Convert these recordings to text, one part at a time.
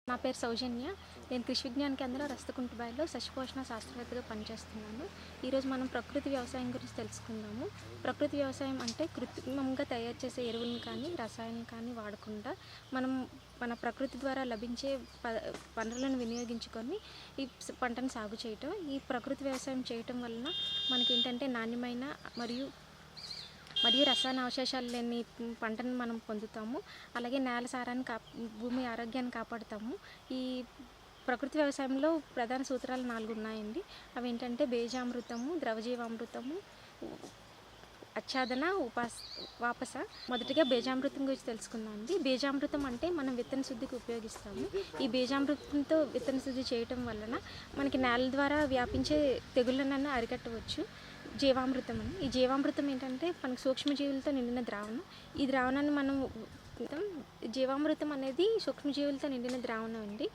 నా పేరు సౌజన్య. నేను కృషి విజ్ఞాన కేంద్రం రస్తకుంటుబాయిలో సస్యపోషణ శాస్త్రవేత్తగా పనిచేస్తున్నాను. ఈరోజు మనం ప్రకృతి వ్యవసాయం గురించి తెలుసుకుందాము. ప్రకృతి వ్యవసాయం అంటే కృత్రిమంగా తయారు చేసే ఎరువులను కానీ రసాయనం కానీ వాడకుండా మన ప్రకృతి ద్వారా లభించే వనరులను వినియోగించుకొని ఈ పంటను సాగు చేయటం. ఈ ప్రకృతి వ్యవసాయం చేయటం వలన మనకి ఏంటంటే నాణ్యమైన మరియు రసాయన అవశేషాలు లేని పంటను మనం పొందుతాము. అలాగే నేల సారాన్ని భూమి ఆరోగ్యాన్ని కాపాడుతాము. ఈ ప్రకృతి వ్యవసాయంలో ప్రధాన సూత్రాలు 4 ఉన్నాయండి. అవి ఏంటంటే బీజామృతము, ద్రవజీవామృతము, ఆచ్ఛాదన, వాపస. మొదటిగా బీజామృతం గురించి తెలుసుకుందాం అండి. బీజామృతం అంటే మనం విత్తన శుద్ధికి ఉపయోగిస్తాము. ఈ బీజామృతంతో విత్తన శుద్ధి చేయటం వలన మనకి నేల ద్వారా వ్యాపించే తెగుళ్ళను అరికట్టవచ్చు. జీవామృతం అని, ఈ జీవామృతం ఏంటంటే మనకి సూక్ష్మజీవులతో నిండిన ద్రావణం. ఈ ద్రావణాన్ని మనం జీవామృతం అనేది సూక్ష్మజీవులతో నిండిన ద్రావణం అండి.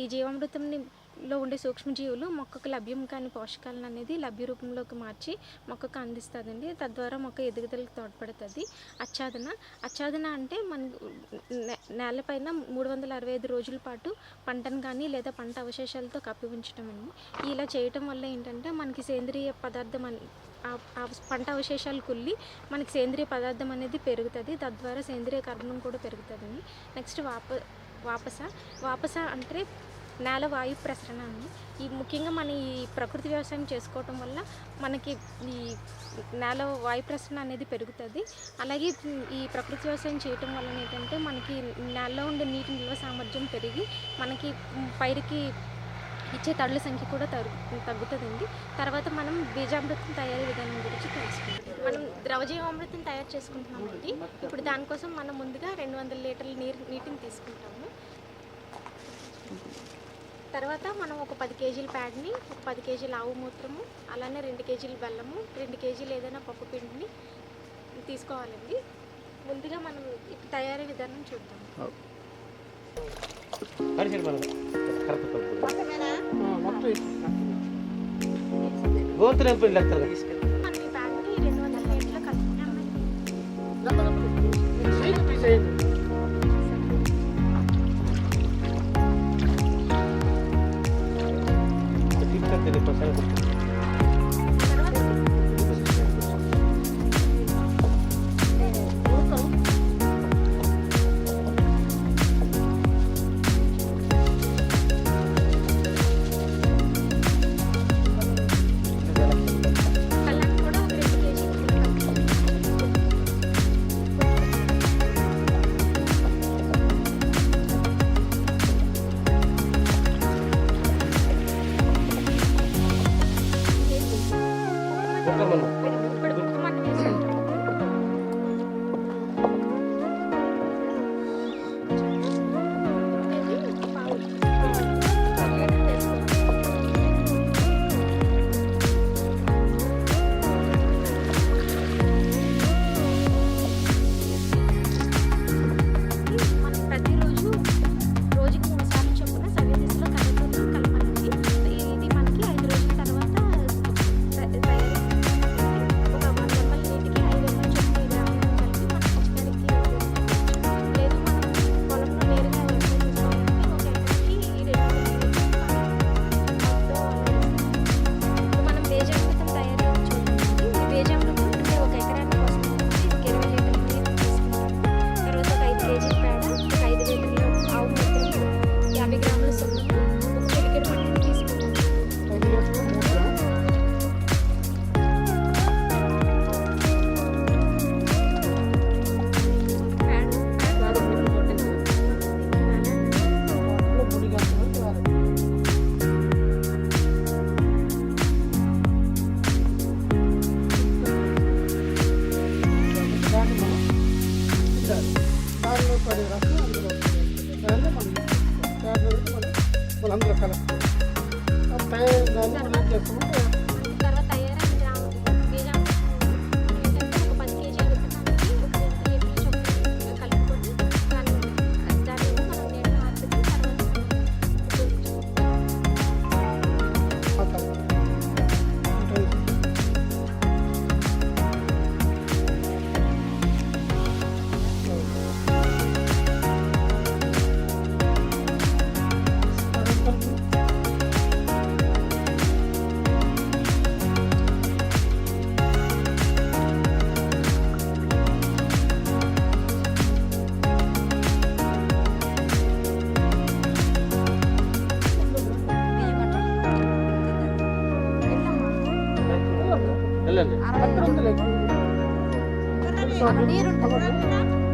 ఈ జీవామృతంలో ఉండే సూక్ష్మజీవులు మొక్కకు లభ్యం కాని పోషకాలను అనేది లభ్య రూపంలోకి మార్చి మొక్కకు అందిస్తుందండి. తద్వారా మొక్క ఎదుగుదలకు తోడ్పడుతుంది. ఆచ్ఛాదన అంటే మన నేలపైన 365 రోజుల పాటు పంటను కానీ లేదా పంట అవశేషాలతో కప్పి ఉంచడం అండి. ఇలా చేయటం వల్ల ఏంటంటే మనకి సేంద్రియ పదార్థం పంట అవశేషాలు కుళ్ళి మనకి సేంద్రియ పదార్థం అనేది పెరుగుతుంది. తద్వారా సేంద్రియ కర్బనం కూడా పెరుగుతుందండి. నెక్స్ట్ వాపస అంటే నేల వాయు ప్రసరణ అండి. ముఖ్యంగా మన ఈ ప్రకృతి వ్యవసాయం చేసుకోవటం వల్ల మనకి ఈ నేల వాయు ప్రసరణ అనేది పెరుగుతుంది. అలాగే ఈ ప్రకృతి వ్యవసాయం చేయటం వల్ల ఏంటంటే మనకి నేలలో ఉండే నీటి నిల్వ సామర్థ్యం పెరిగి మనకి పైరుకి ఇచ్చే తడుల సంఖ్య కూడా తగ్గుతుందండి. తర్వాత మనం బీజామృతం తయారీ విధానం గురించి తెలుసుకుంటాం. మనం ద్రవజీవామృతం తయారు చేసుకుంటున్నామండి. ఇప్పుడు దానికోసం మనం ముందుగా 200 లీటర్ల నీటిని తీసుకుంటాము. తర్వాత మనం ఒక 10 కేజీల ప్యాడ్ని, ఒక 10 కేజీల ఆవు మూత్రము, అలానే 2 కేజీల బెల్లము, 2 కేజీలు ఏదైనా పప్పు పిండిని తీసుకోవాలండి. ముందుగా మనం తయారీ విధానం చూద్దాం. గోంతులు మనం ఈ ప్యాడ్ని 200 లీటర్లో కలుపుకున్నామండి. అందరూ కలుపుతాం. వెళ్ళండి అక్కడ ఉంది లైక్ నీరు ఉంటుంది